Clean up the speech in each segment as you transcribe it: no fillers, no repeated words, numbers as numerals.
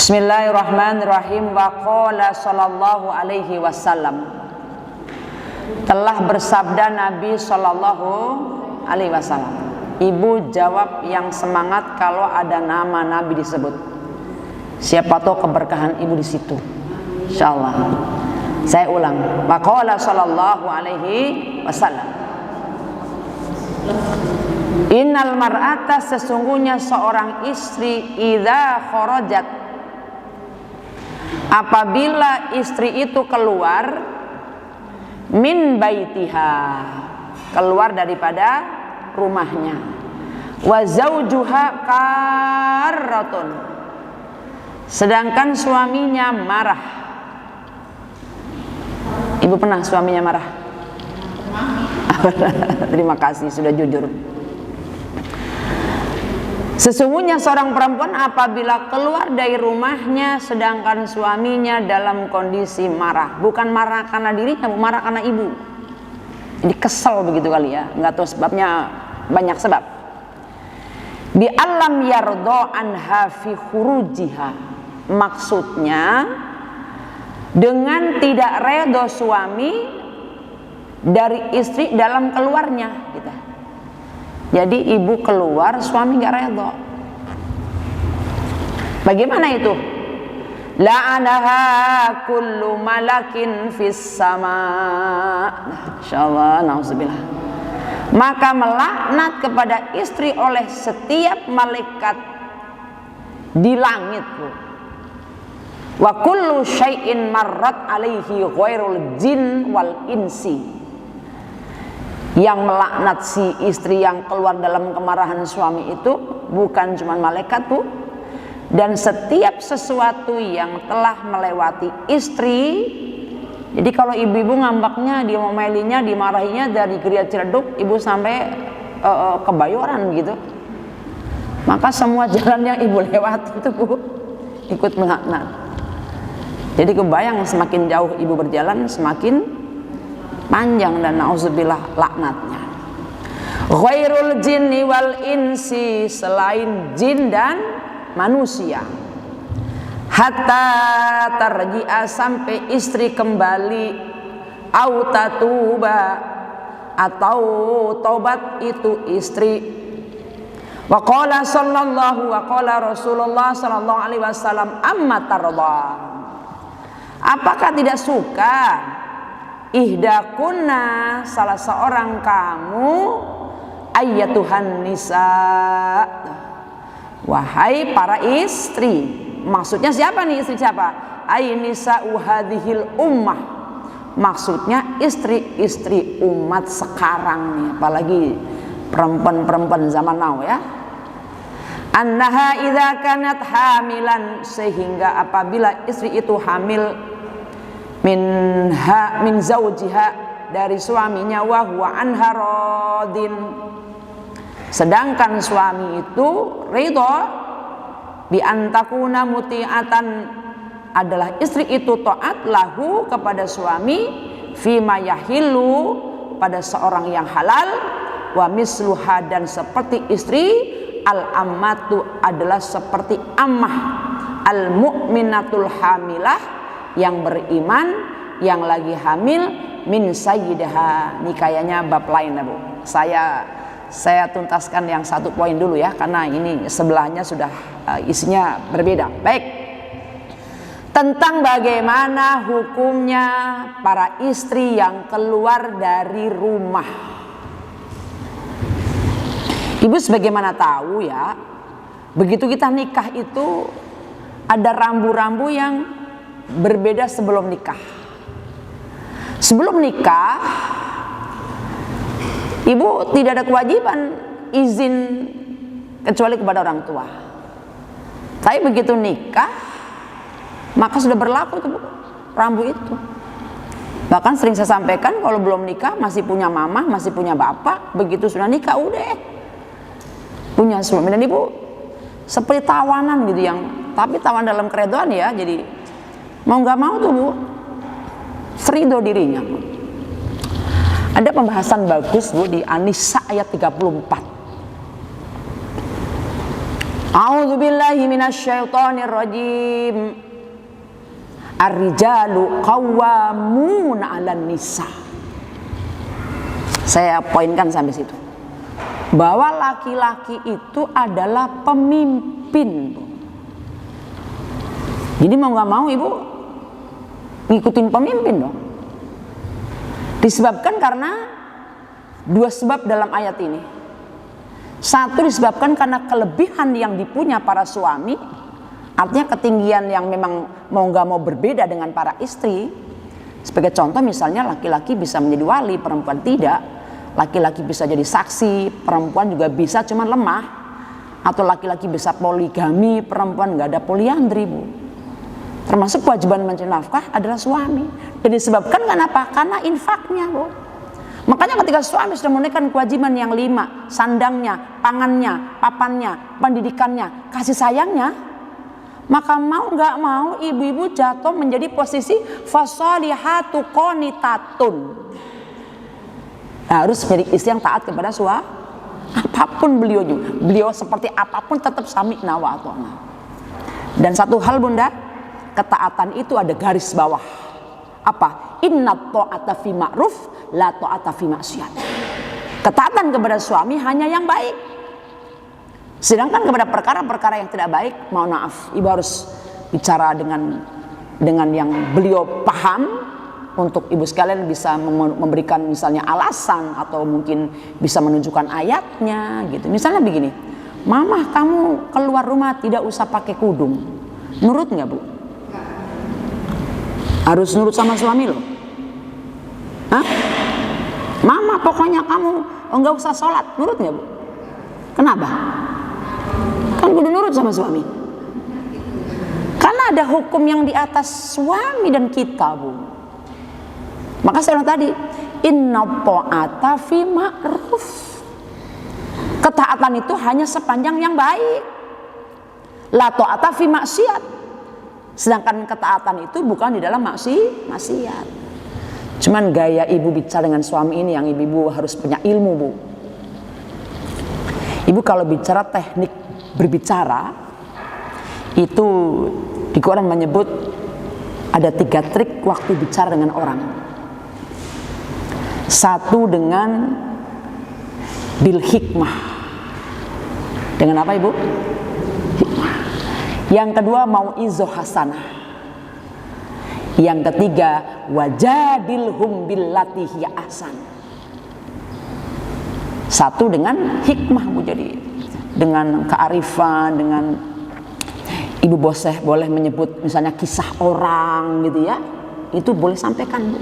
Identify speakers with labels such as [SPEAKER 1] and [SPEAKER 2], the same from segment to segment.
[SPEAKER 1] Bismillahirrahmanirrahim. Wa qala sallallahu alaihi wasallam, telah bersabda Nabi sallallahu alaihi wasallam. Ibu jawab yang semangat kalau ada nama Nabi disebut. Siapa tahu keberkahan ibu di situ. Insyaallah. Saya ulang. Wa qala sallallahu alaihi wasallam. Innal mar'ata, sesungguhnya seorang istri, idza kharajat, apabila istri itu keluar, min baitiha, keluar daripada rumahnya, wa zaujuha karratun, sedangkan suaminya marah. Ibu pernah suaminya marah? Terima kasih sudah jujur. Sesungguhnya seorang perempuan apabila keluar dari rumahnya sedangkan suaminya dalam kondisi marah, bukan marah karena dirinya, marah karena ibu. Jadi kesel begitu kali ya, nggak tahu sebabnya, banyak sebab. Bi alam yardo anha fi khurujiha, maksudnya dengan tidak redho suami dari istri dalam keluarnya gitu. Jadi ibu keluar, suami nggak redho. Bagaimana itu? La'anaha kullu malakin fis sama. Insyaallah, nauzubillah. Maka melaknat kepada istri oleh setiap malaikat di langit. Wa kullu syai'in marrat alaihi ghairul jin wal insi. Yang melaknat si istri yang keluar dalam kemarahan suami itu bukan cuma malaikat, Bu, dan setiap sesuatu yang telah melewati istri. Jadi kalau ibu-ibu ngambaknya, diomelinya, dimarahinya dari Geria Ciledug, ibu sampai Kebayoran gitu, maka semua jalan yang ibu lewati itu, Bu, ikut melaknat. Jadi kebayang semakin jauh ibu berjalan semakin panjang dan nauzubillah laknatnya. Ghairul jinni wal insi, selain jin dan manusia. Hatta tarji'a, sampai istri kembali, au tatuba, atau taubat itu istri. Wa qala Rasulullah sallallahu alaihi wasallam, amma tarda, apakah tidak suka ihdakunna, salah seorang kamu, ayyatuhan nisa, wahai para istri. Maksudnya siapa nih istri siapa? Ainisa'u hadhil ummah, maksudnya istri-istri umat sekarang nih, apalagi perempuan-perempuan zaman now ya. Annaha idza kanat hamilan, sehingga apabila istri itu hamil, min zaujiha, dari suaminya, wa huwa anha radin, sedangkan suami itu ridho, bi antakuna muti'atan, adalah istri itu taat lahu kepada suami, fima yahillu, pada seorang yang halal, wa misluha, dan seperti istri, al ammatu, adalah seperti ammah, al mu'minatul hamilah, yang beriman, yang lagi hamil, min sayyidaha. Ini kayaknya bab lain ya, Bu. Saya tuntaskan yang satu poin dulu ya, karena ini sebelahnya sudah isinya berbeda. Baik. Tentang bagaimana hukumnya para istri yang keluar dari rumah. Ibu sebagaimana tahu ya, begitu kita nikah itu ada rambu-rambu yang berbeda sebelum nikah. Sebelum nikah, ibu tidak ada kewajiban izin kecuali kepada orang tua. Tapi begitu nikah, maka sudah berlaku tuh rambu itu. Bahkan sering saya sampaikan, kalau belum nikah masih punya mama, masih punya bapak. Begitu sudah nikah udah punya suami dan ibu, seperti tawanan gitu, yang tapi tawan dalam keredoan ya. Jadi mau nggak mau tuh, Bu, serido dirinya. Ada pembahasan bagus, Bu, di An-Nisa ayat 34. A'udzubillahi minasyaitonirrajim. Ar-rijalu qawwamuna 'alan nisa. Saya poinkan sampai situ. Bahwa laki-laki itu adalah pemimpin. Jadi mau nggak mau ibu ngikutin pemimpin dong. Disebabkan karena dua sebab dalam ayat ini. Satu, disebabkan karena kelebihan yang dipunya para suami, artinya ketinggian yang memang mau nggak mau berbeda dengan para istri. Sebagai contoh misalnya laki-laki bisa menjadi wali, perempuan tidak. Laki-laki bisa jadi saksi, perempuan juga bisa cuman lemah. Atau laki-laki bisa poligami, perempuan nggak ada poliandri, Bu. Termasuk kewajiban mencari nafkah adalah suami. Dan disebabkan kenapa? Karena infaknya, Bu. Makanya ketika suami sudah menunaikan kewajiban yang 5, sandangnya, pangannya, papannya, pendidikannya, kasih sayangnya, maka mau nggak mau ibu-ibu jatuh menjadi posisi fasolihatu qonitatun. Harus menjadi istri yang taat kepada suami. Apapun beliau juga, beliau seperti apapun tetap sami'na wa ata'na. Dan satu hal Bunda, ketaatan itu ada garis bawah. Apa? Inna ta'ata fi ma'ruf la ta'ata fi maksiat. Ketaatan kepada suami hanya yang baik. Sedangkan kepada perkara-perkara yang tidak baik, mohon maaf, ibu harus bicara dengan yang beliau paham, untuk ibu sekalian bisa memberikan misalnya alasan atau mungkin bisa menunjukkan ayatnya gitu. Misalnya begini, Mama kamu keluar rumah tidak usah pakai kudung, nurut nggak Bu? Harus nurut sama suami loh. Hah? Mama pokoknya kamu enggak usah sholat, nurut nggak Bu? Kenapa? Kan kudu nurut sama suami. Karena ada hukum yang di atas suami dan kita, Bu. Maka saya bilang tadi, inna ta'ata fi ma'ruf. Ketaatan itu hanya sepanjang yang baik. La ta'ata fi maksiat. Sedangkan ketaatan itu bukan di dalam maksiat. Cuman gaya ibu bicara dengan suami ini yang ibu harus punya ilmu, Bu. Ibu kalau bicara teknik berbicara, itu di Quran menyebut ada 3 trik waktu bicara dengan orang. Satu dengan bil hikmah. Dengan apa Ibu? Hikmah. Yang kedua mau'izah hasanah. Yang ketiga wajadilhum billati hiya ahsan. Satu dengan hikmah Bu, jadi dengan kearifan, dengan ibu boleh menyebut misalnya kisah orang gitu ya, itu boleh sampaikan Bu.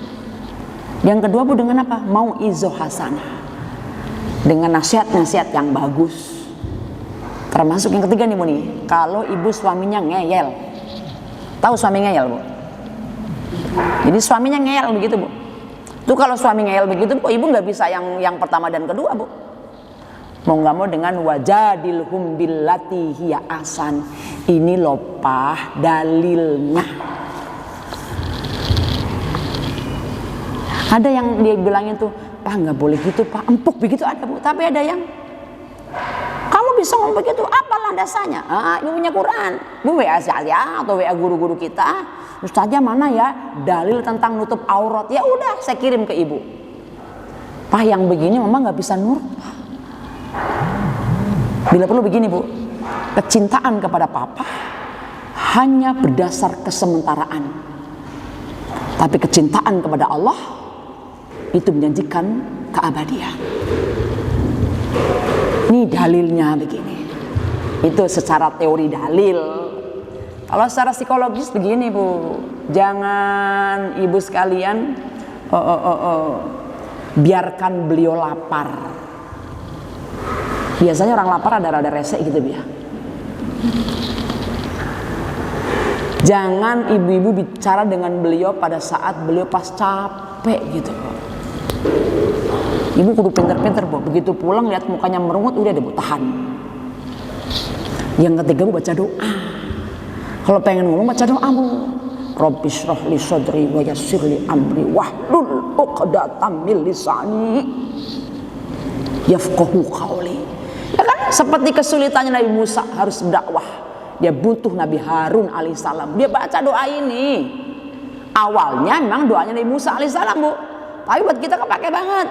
[SPEAKER 1] Yang kedua Bu dengan apa? Mau'izah hasanah, dengan nasihat-nasihat yang bagus. Termasuk yang ketiga nih Bu nih, kalau ibu suaminya ngeyel. Tahu suami ngeyel Bu? Jadi suaminya ngeyel begitu Bu. Tuh kalau suami ngeyel begitu Bu, ibu nggak bisa yang pertama dan kedua Bu. Mau nggak mau dengan wajadilhum billati hiya ahsan. Ini lopah dalilnya. Ada yang dia bilangin tuh, Pak nggak boleh gitu Pak, empuk begitu ada Bu. Tapi ada yang kamu bisa ngomong begitu, apa landasannya? Ibu punya Quran, ibu WA saya atau WA guru-guru kita, Ustazah mana ya dalil tentang nutup aurat? Ya udah saya kirim ke ibu. Pak yang begini mama nggak bisa nurut. Bila perlu begini Bu, kecintaan kepada papa hanya berdasar kesementaraan, tapi kecintaan kepada Allah itu menjanjikan keabadian. Ini dalilnya begini. Itu secara teori dalil. Kalau secara psikologis begini Bu, jangan ibu sekalian biarkan beliau lapar. Biasanya orang lapar ada rada rese gitu ya. Jangan ibu-ibu bicara dengan beliau pada saat beliau pas capek gitu. Ibu kudu pinter-pinter Bu, begitu pulang lihat mukanya merungut udah deh Bu, tahan. Yang ketiga Bu baca doa. Kalau pengen ngomong baca doa Bu. Rabbi shrah li sadri wa yassir li amri wahlul 'uqdatam min lisani yafqahu qawli. Ya kan seperti kesulitannya Nabi Musa harus berdakwah, dia butuh Nabi Harun alaihissalam. Dia baca doa ini. Awalnya memang doanya Nabi Musa alaihissalam, Bu, tapi buat kita kepake banget.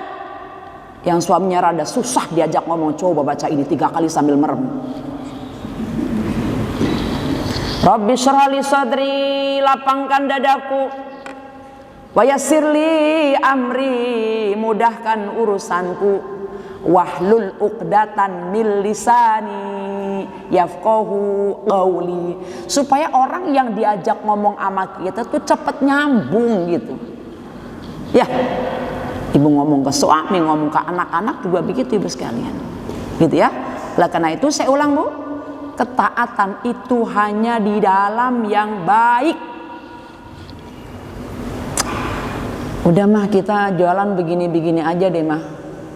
[SPEAKER 1] Yang suaminya rada susah diajak ngomong, coba baca ini 3 kali sambil merem. Rabbi syrah li sadri, lapangkan dadaku, wa yassirli amri, mudahkan urusanku, wahlul uqdatan min lisani yafqahu qawli, supaya orang yang diajak ngomong sama kita tuh cepet nyambung gitu. Ya, ibu ngomong ke suami, ngomong ke anak-anak juga begitu ibu sekalian, gitu ya. Oleh karena itu saya ulang, Bu, ketaatan itu hanya di dalam yang baik. Udah mah kita jualan begini-begini aja deh mah.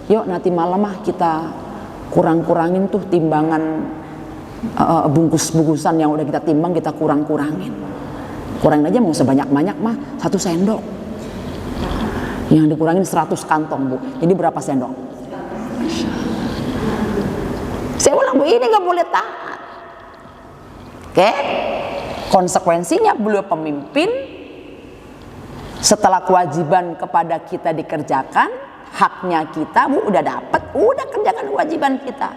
[SPEAKER 1] Yuk nanti malam mah kita kurang-kurangin tuh timbangan bungkus-bungkusan yang udah kita timbang, kita kurang-kurangin. Kurangin aja, mau sebanyak-banyak mah 1 sendok. Yang dikurangin 100 kantong, Bu. Jadi berapa sendok? Saya ulang, Bu, ini gak boleh taat. Oke, konsekuensinya beliau pemimpin, setelah kewajiban kepada kita dikerjakan, haknya kita, Bu, udah dapat, udah kerjakan kewajiban kita.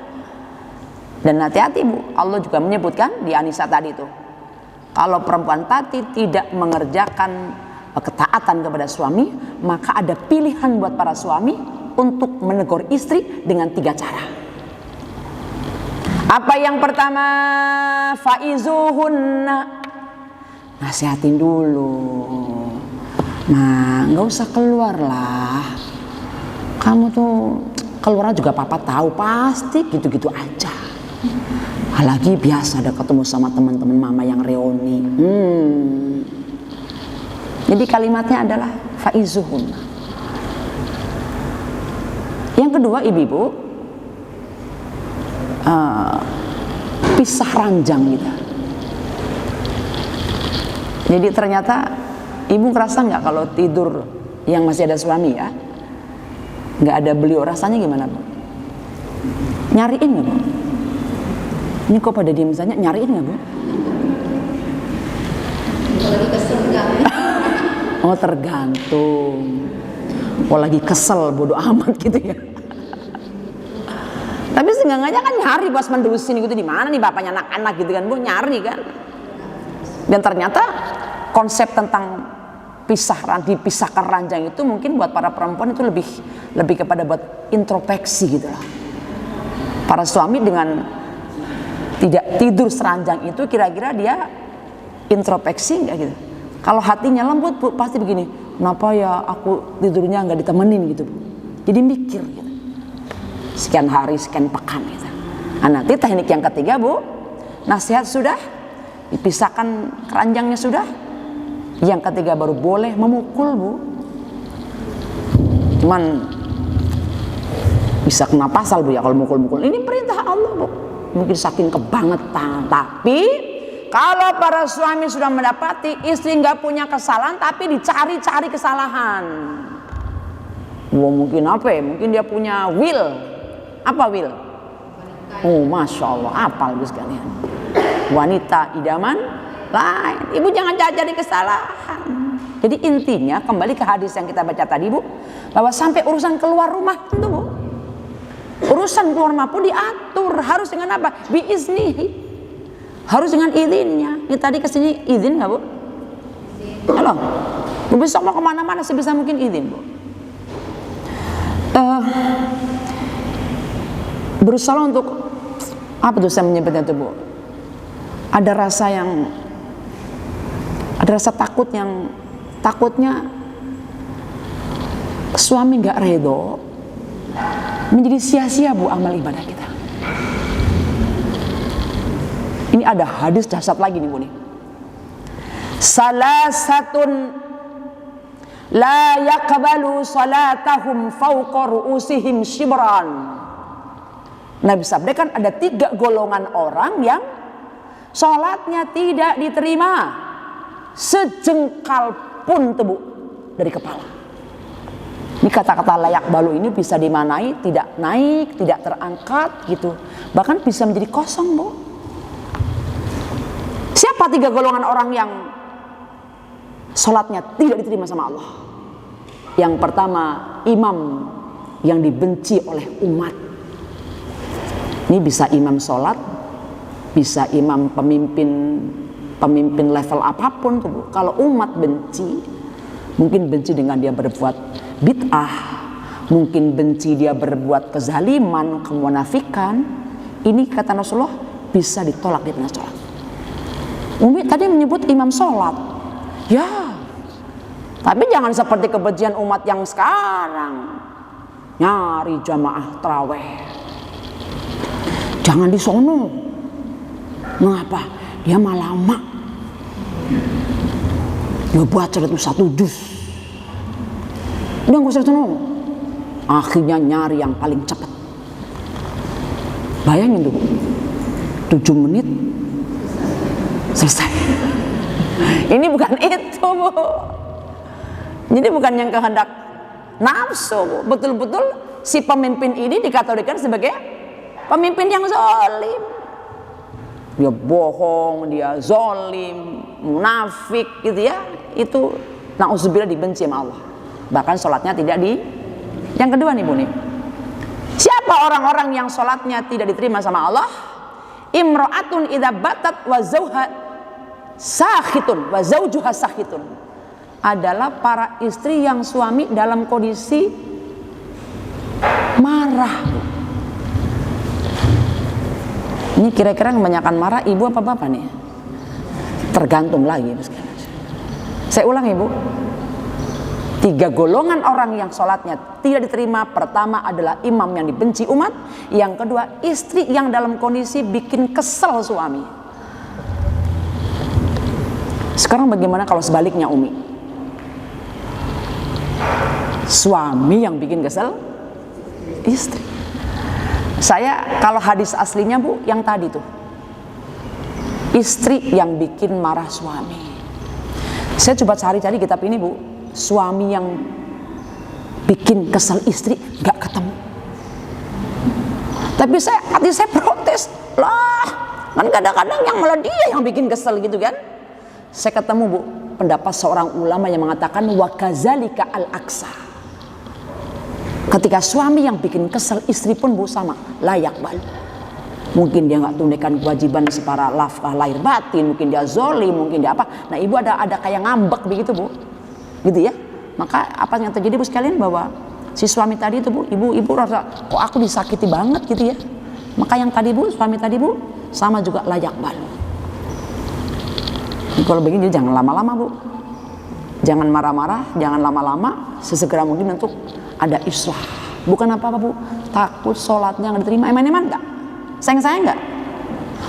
[SPEAKER 1] Dan hati-hati, Bu, Allah juga menyebutkan di An-Nisa tadi itu, kalau perempuan tadi tidak mengerjakan ketaatan kepada suami, maka ada pilihan buat para suami untuk menegur istri dengan 3 cara. Apa yang pertama? Faizuhunna, nasihatin dulu. Nah, nggak usah keluar lah. Kamu tuh keluar juga papa tahu, pasti gitu-gitu aja. Apalagi biasa ada ketemu sama teman-teman mama yang reuni. Jadi kalimatnya adalah faizuhunna. Yang kedua, ibu-ibu, pisah ranjang kita. Jadi ternyata ibu ngerasa nggak kalau tidur yang masih ada suami ya, nggak ada beliau, rasanya gimana, Bu? Nyariin nggak, Bu? Ini kok pada diem saja, nyariin nggak, Bu?
[SPEAKER 2] Lagi kesel nggak?
[SPEAKER 1] Oh, tergantung. Oh, lagi kesel bodo amat gitu ya. Tapi seenggaknya kan nyari pas mendusin gitu, di mana nih bapaknya anak-anak gitu kan, Bu, nyari kan. Dan ternyata konsep tentang dipisahkan ranjang itu mungkin buat para perempuan itu lebih kepada buat introspeksi gitu lah. Para suami dengan tidak tidur seranjang itu kira-kira dia introspeksi nggak gitu? Kalau hatinya lembut, Bu, pasti begini, kenapa ya aku tidurnya nggak ditemenin gitu, Bu? Jadi mikir gitu. Sekian hari, sekian pekan gitu. Nah, nanti teknik yang ketiga, Bu, nasihat sudah, dipisahkan keranjangnya sudah. Yang ketiga baru boleh memukul, Bu. Cuman bisa kena pasal, Bu, ya kalau mukul-mukul. Ini perintah Allah, Bu. Mungkin saking kebangetan. Tapi kalau para suami sudah mendapati istri nggak punya kesalahan, tapi dicari-cari kesalahan. Wah, mungkin apa ya? Mungkin dia punya will. Apa will? Oh, Masya Allah, apa lagi sekalian? Wanita idaman lain. Ibu jangan cari kesalahan. Jadi intinya kembali ke hadis yang kita baca tadi, Bu, bahwa sampai urusan keluar rumah itu, Bu, urusan keluar rumah pun diatur harus dengan apa? Biiznihi, harus dengan izinnya. Ini tadi kesini izin nggak, Bu? Halo, Bu, besok mau kemana-mana sebisa mungkin izin, Bu. Berusaha untuk apa tuh saya menyebutnya itu, Bu? Ada rasa takut yang takutnya suami nggak redho, menjadi sia-sia, Bu, amal ibadah kita. Ini ada hadis dahsyat lagi nih, Bu, nih. Salasatun la yaqbalu salatahum fawqa ru'usihim shibran. Nabi sabdakan ada 3 golongan orang yang sholatnya tidak diterima sejengkal pun, Bu, dari kepala. Ini kata-kata layak balu ini bisa dimanai, tidak naik, tidak terangkat gitu. Bahkan bisa menjadi kosong, Bu. Siapa 3 golongan orang yang sholatnya tidak diterima sama Allah? Yang pertama, imam yang dibenci oleh umat. Ini bisa imam sholat, bisa imam pemimpin level apapun tuh, Bu. Kalau umat benci, mungkin benci dengan dia berbuat bid'ah, mungkin benci dia berbuat kezaliman, kemunafikan. Ini kata Rasulullah bisa ditolak di tengah sholat. Umi tadi menyebut imam sholat, ya, tapi jangan seperti kebencian umat yang sekarang nyari jamaah taraweh. Jangan di sono. Mengapa? Dia mah lama. Dia baca itu 1 juz. Udah gak usah sono. Akhirnya nyari yang paling cepat. Bayangin dulu, 7 menit selesai. Ini bukan itu, Bu. Jadi bukan yang kehendak nafsu, Bu. Betul-betul si pemimpin ini dikategorikan sebagai pemimpin yang zalim. Dia bohong, dia zalim, munafik gitu ya. Itu na'udzubillah dibenci sama Allah. Bahkan sholatnya tidak di. Yang kedua nih, Bu nih. Siapa orang-orang yang sholatnya tidak diterima sama Allah? Imra'atun idza batat wa zawha sakhitun wa zawjuha sakhitun. Adalah para istri yang suami dalam kondisi marah. Ini kira-kira kebanyakan marah ibu apa bapak nih? Tergantung lagi. Saya ulang, Ibu. 3 golongan orang yang sholatnya tidak diterima. Pertama adalah imam yang dibenci umat. Yang kedua, istri yang dalam kondisi bikin kesel suami. Sekarang bagaimana kalau sebaliknya, Umi? Suami yang bikin kesel istri. Saya kalau hadis aslinya, Bu, yang tadi tuh, istri yang bikin marah suami. Saya coba cari-cari kitab ini, Bu. Suami yang bikin kesel istri gak ketemu. Tapi hati saya protes lah, kan kadang-kadang yang malah dia yang bikin kesel gitu kan. Saya ketemu, Bu, pendapat seorang ulama yang mengatakan wa kadzalika al-aqsa. Ketika suami yang bikin kesel istri pun, Bu, sama, layak bal. Mungkin dia nggak tunaikan kewajiban secara nafkah lahir batin, mungkin dia zolim, mungkin dia apa. Nah, ibu ada kayak ngambek begitu, Bu, gitu ya. Maka apa yang terjadi, Bu sekalian, bahwa si suami tadi itu, Bu, ibu rasa kok aku disakiti banget gitu ya. Maka yang tadi, Bu, suami tadi, Bu, sama juga layak bal. Kalau begini jangan lama-lama, Bu. Jangan marah-marah, jangan lama-lama, sesegera mungkin untuk ada islah. Bukan apa-apa, Bu, takut sholatnya nggak diterima. Eman-eman nggak? Sayang-sayang nggak?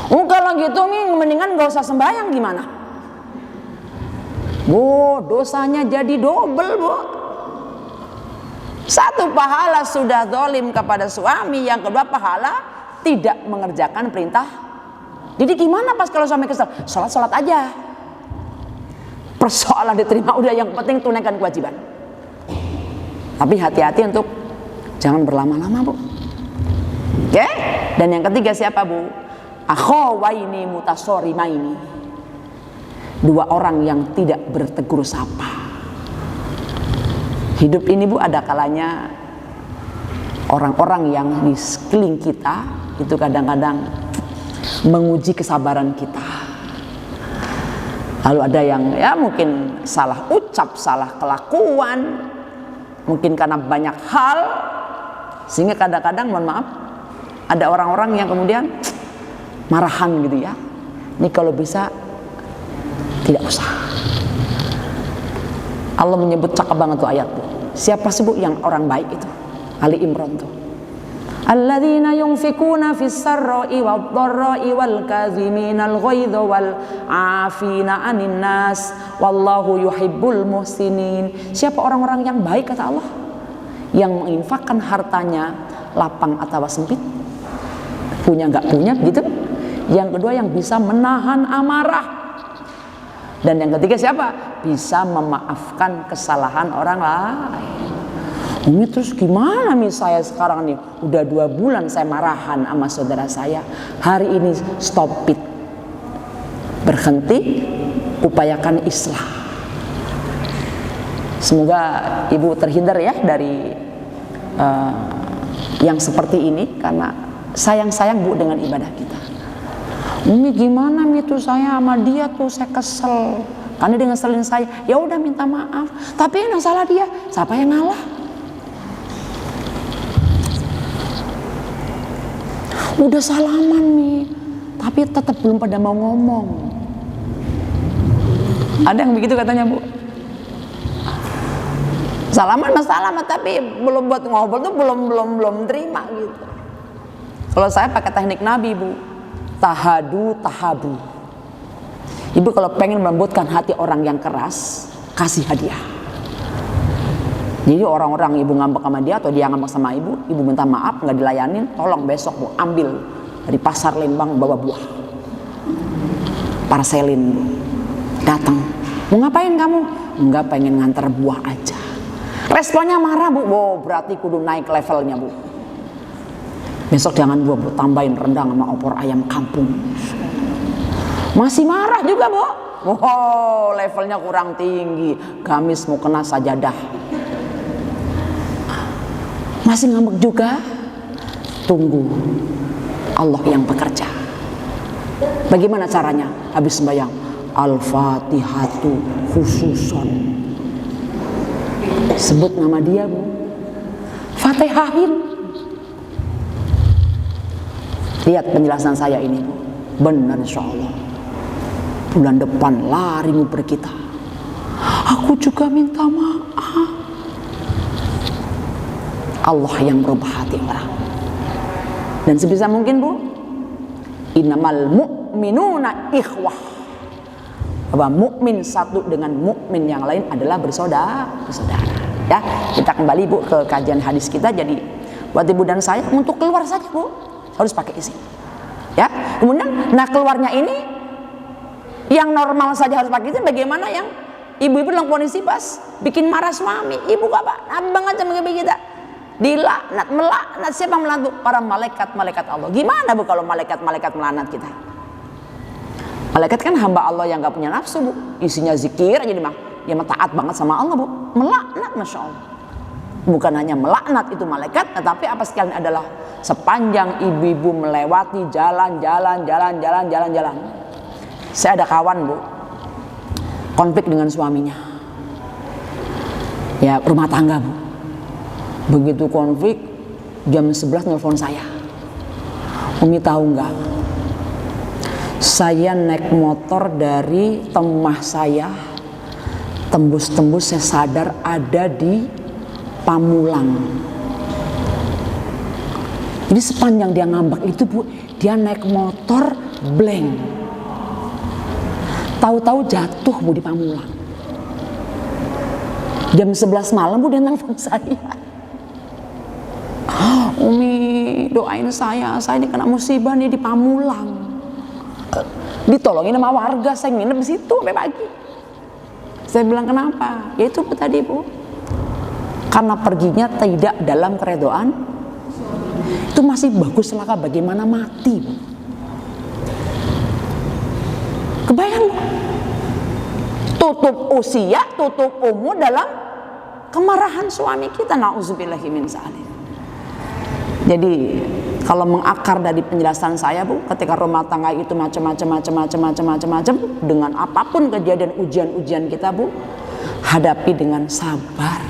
[SPEAKER 1] Oh, kalau gitu nih mendingan nggak usah sembahyang, gimana? Bu, dosanya jadi double, Bu. 1 pahala sudah zalim kepada suami, yang kedua pahala tidak mengerjakan perintah. Jadi gimana pas kalau suami kesel? Sholat aja. Persoalan diterima udah, yang penting tunaikan kewajiban. Tapi hati-hati untuk jangan berlama-lama, Bu. Oke? Dan yang ketiga siapa, Bu? Akhawaini mutasorimaini. 2 orang yang tidak bertegur sapa. Hidup ini, Bu, ada kalanya orang-orang yang di sekeliling kita itu kadang-kadang menguji kesabaran kita. Lalu ada yang ya mungkin salah ucap, salah kelakuan, mungkin karena banyak hal, sehingga kadang-kadang mohon maaf ada orang-orang yang kemudian marahan gitu ya. Ini kalau bisa tidak usah. Allah menyebut cakep banget tuh ayat tuh. Siapa sih, Bu, yang orang baik itu? Ali Imran tuh. Alladzina yunfikuna fis sarra'i wad dharra'i wal kaziminal ghaidha wal 'afina 'anil nas wallahu yuhibbul muhsinin. Siapa orang-orang yang baik kata Allah? Yang menginfakkan hartanya lapang atau sempit, punya nggak punya gitu. Yang kedua yang bisa menahan amarah. Dan yang ketiga siapa? Bisa memaafkan kesalahan orang lain. Umi terus gimana nih saya sekarang nih? Udah 2 bulan saya marahan sama saudara saya. Hari ini stop it. Berhenti, upayakan islah. Semoga ibu terhindar ya dari yang seperti ini, karena sayang-sayang bu dengan ibadah kita. Umi gimana nih tuh saya sama dia tuh saya kesel karena dia ngeselin saya. Ya udah minta maaf, tapi yang salah dia, siapa yang ngalah? Udah salaman nih, tapi tetap belum pada mau ngomong. Ada yang begitu katanya bu. Salaman mas salaman, tapi belum buat ngobrol tuh belum terima gitu. Kalau saya pakai teknik Nabi bu, tahadu tahabu. Ibu kalau pengen melembutkan hati orang yang keras, kasih hadiah. Jadi orang-orang ibu ngambek sama dia atau dia ngambek sama ibu minta maaf nggak dilayanin, tolong besok bu ambil dari pasar Lembang bawa buah, parselin bu. Datang, mau ngapain kamu? Enggak, pengen nganter buah aja. Responnya marah bu, wow, berarti kudu naik levelnya bu. Besok jangan buah bu, tambahin rendang sama opor ayam kampung. Masih marah juga bu. Wow, levelnya kurang tinggi, gamis mau kena sajadah. Masih ngambek juga. Tunggu Allah yang bekerja. Bagaimana caranya? Habis sembahyang, Al-Fatihatu khususon, sebut nama dia bu, Fatihahin. Lihat penjelasan saya ini bu, benar insya Allah. Bulan depan lari nguber kita. Aku juga minta maaf. Allah yang merubah hati orang. Dan sebisa mungkin bu, innamal mu'minuna ikhwah, bahwa mukmin satu dengan mukmin yang lain adalah bersaudara. Ya, kita kembali bu ke kajian hadis kita. Jadi buat ibu dan saya untuk keluar saja bu harus pakai izin. Ya, kemudian nah keluarnya ini yang normal saja harus pakai izin. Bagaimana yang ibu-ibu dalam kondisi pas bikin marah suami, ibu apa? Abang aja mengibi kita. Dilaknat, melaknat siapa melaknat? Para malaikat Allah. Gimana bu kalau malaikat melaknat kita? Malaikat kan hamba Allah yang gak punya nafsu bu, isinya zikir aja dia mah taat banget sama Allah bu. Melaknat masya Allah. Bukan hanya melaknat itu malaikat, tetapi apa sekalian adalah sepanjang ibu-ibu melewati jalan. Saya ada kawan bu, konflik dengan suaminya. Ya rumah tangga bu. Begitu konflik, jam 11 nelfon saya. Umi tahu nggak? Saya naik motor dari Temah saya, tembus-tembus saya sadar ada di Pamulang. Jadi sepanjang dia ngambek itu bu, dia naik motor blank. Tahu-tahu jatuh bu di Pamulang. Jam 11 malam bu dia nelfon saya. Umi doain saya ini kena musibah nih di Pamulang. Ditolongin sama warga, saya nginep di situ sampai pagi. Saya bilang kenapa? Ya itu tadi bu, karena perginya tidak dalam keredoan. Itu masih bagus lah bagaimana mati bu. Kebayang bu? Tutup usia, tutup umur dalam kemarahan suami kita. Na'udzubillahi min dzalik. Jadi kalau mengakar dari penjelasan saya bu, ketika rumah tangga itu macam-macam dengan apapun kejadian ujian kita bu, hadapi dengan sabar.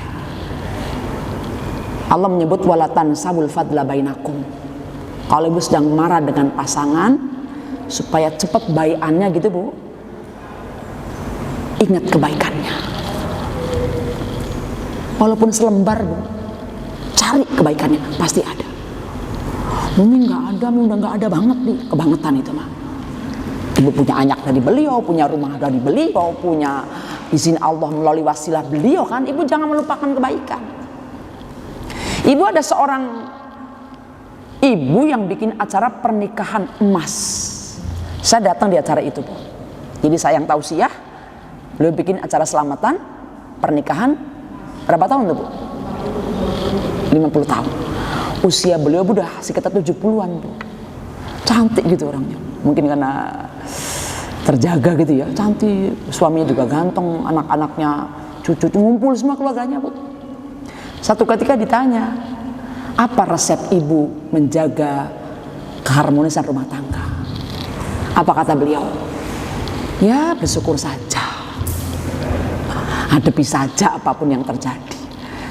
[SPEAKER 1] Allah menyebut walatan sabul fadla bainakum. Kalau ibu sedang marah dengan pasangan, supaya cepat baiannya gitu bu, ingat kebaikannya. Walaupun selembar bu, cari kebaikannya, pasti ada. Mungkin nggak ada, udah nggak ada banget nih, kebangetan itu mah. Ibu punya anak dari beliau, punya rumah dari beliau, punya izin Allah melalui wasilah beliau kan. Ibu jangan melupakan kebaikan. Ibu ada seorang ibu yang bikin acara pernikahan emas. Saya datang di acara itu bu. Jadi saya yang tausiah, beliau bikin acara selamatan pernikahan. Berapa tahun tuh bu? 50 tahun. Usia beliau udah sekitar 70-an, Bu. Cantik gitu orangnya. Mungkin karena terjaga gitu ya, cantik. Suaminya juga ganteng, anak-anaknya, cucu ngumpul semua keluarganya, Bu. Satu ketika ditanya, apa resep ibu menjaga keharmonisan rumah tangga? Apa kata beliau? Ya, bersyukur saja, hadapi saja apapun yang terjadi.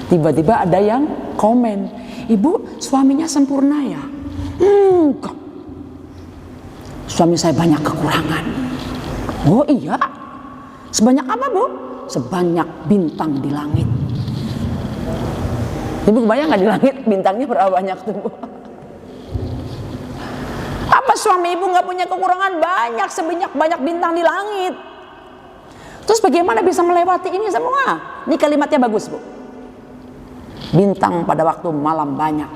[SPEAKER 1] Tiba-tiba ada yang komen, ibu suaminya sempurna ya? Enggak, suami saya banyak kekurangan. Oh iya? Sebanyak apa, Bu? Sebanyak bintang di langit. Ibu kebayang gak di langit bintangnya berapa banyak tuh, Bu? Apa suami ibu gak punya kekurangan? Banyak, sebanyak bintang di langit. Terus bagaimana bisa melewati ini semua? Ini kalimatnya bagus, Bu. Bintang pada waktu malam banyak,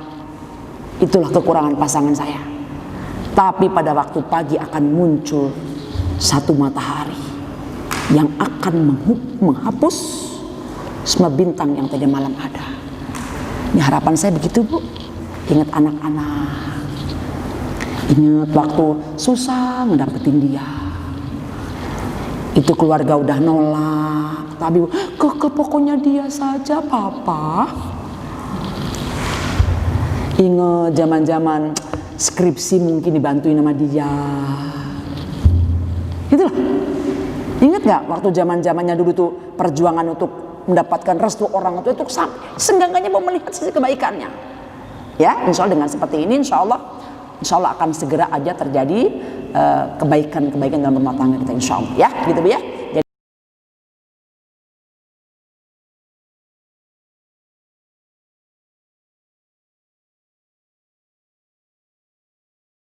[SPEAKER 1] itulah kekurangan pasangan saya. Tapi pada waktu pagi akan muncul satu matahari yang akan menghapus semua bintang yang tadi malam ada. Ini harapan saya begitu, Bu. Ingat anak-anak, ingat waktu susah ngedapetin dia, itu keluarga udah nolak, tapi pokoknya dia saja, Papa. Ingat zaman-zaman skripsi mungkin dibantuin sama dia, itulah. Ingat gak waktu zaman-zamannya dulu tuh perjuangan untuk mendapatkan restu orang itu seenggaknya mau melihat sisi kebaikannya. Ya, insya Allah dengan seperti ini, insya Allah akan segera aja terjadi kebaikan dalam rumah tangga kita, insya Allah. Ya, gitu Bu ya.